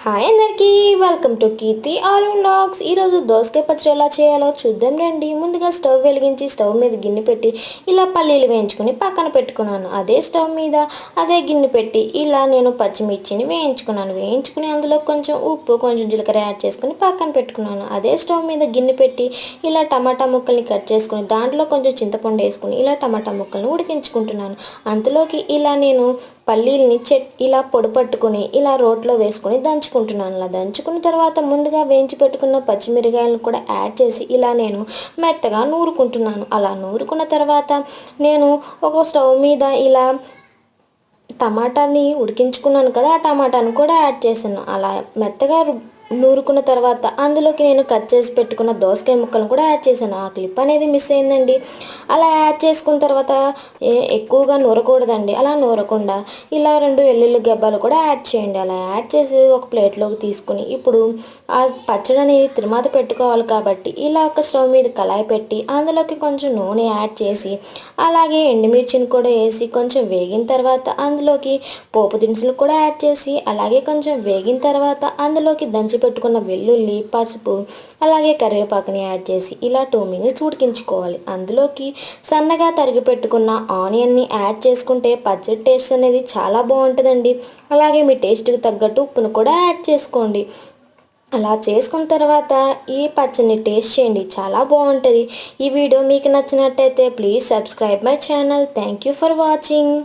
Hi అందరికీ, welcome to Keerthi all in dogs. ఈరోజు దోసకాయ పచ్చడి ఎలా చేయాలో చూద్దాం రండి. ముందుగా స్టవ్ వెలిగించి స్టవ్ మీద గిన్నె పెట్టి ఇలా పల్లీలు వేయించుకుని పక్కన పెట్టుకున్నాను. అదే స్టవ్ మీద అదే గిన్నె పెట్టి ఇలా నేను పచ్చిమిర్చిని వేయించుకుని అందులో కొంచెం ఉప్పు, కొంచెం జీలకర్ర యాడ్ చేసుకుని పక్కన పెట్టుకున్నాను. అదే స్టవ్ మీద గిన్నె పెట్టి ఇలా టమాటా ముక్కల్ని కట్ చేసుకుని దాంట్లో కొంచెం చింతపండు వేసుకుని ఇలా టమాటా ముక్కల్ని ఉడికించుకుంటున్నాను. అంతలోకి ఇలా నేను పల్లీల్ని ఇలా పొడి పట్టుకుని ఇలా రోట్లో వేసుకొని దంచుకుంటున్నాను. అలా దంచుకున్న తర్వాత ముందుగా వేయించి పెట్టుకున్న పచ్చిమిరకాయలను కూడా యాడ్ చేసి ఇలా నేను మెత్తగా నూరుకుంటున్నాను. అలా నూరుకున్న తర్వాత నేను ఒక స్టవ్ మీద ఇలా టమాటాని ఉడికించుకున్నాను కదా, ఆ టమాటాను కూడా యాడ్ చేశాను. అలా మెత్తగా నూరుకున్న తర్వాత అందులోకి నేను కట్ చేసి పెట్టుకున్న దోసకాయ ముక్కలను కూడా యాడ్ చేశాను. ఆ క్లిప్ అనేది మిస్ అయిందండి. అలా యాడ్ చేసుకున్న తర్వాత ఎక్కువగా నూరకూడదండి. అలా నూరకుండా ఇలా 2 వెల్లుల్లి గబ్బాలు కూడా యాడ్ చేయండి. అలా యాడ్ చేసి ఒక ప్లేట్లోకి తీసుకుని ఇప్పుడు ఆ పచ్చడిని తిరుమాత పెట్టుకోవాలి కాబట్టి ఇలా ఒక స్టవ్ మీద కళాయి పెట్టి అందులోకి కొంచెం నూనె యాడ్ చేసి అలాగే ఎండుమిర్చిని కూడా వేసి కొంచెం వేగిన తర్వాత అందులోకి పోపు దినుసులు కూడా యాడ్ చేసి అలాగే కొంచెం వేగిన తర్వాత అందులోకి దంచి పెట్టుకున్న వెల్లుల్లి, పసుపు అలాగే కరివేపాకుని యాడ్ చేసి ఇలా 2 మినిట్స్ ఉడికించుకోవాలి. అందులోకి సన్నగా తరిగి పెట్టుకున్న ఆనియన్ని యాడ్ చేసుకుంటే పచ్చడి టేస్ట్ అనేది చాలా బాగుంటుందండి. అలాగే మీ టేస్ట్కి తగ్గట్టు ఉప్పును కూడా యాడ్ చేసుకోండి. అలా చేసుకున్న తర్వాత ఈ పచ్చడిని టేస్ట్ చేయండి, చాలా బాగుంటుంది. ఈ వీడియో మీకు నచ్చినట్టయితే please subscribe my channel. Thank you for watching.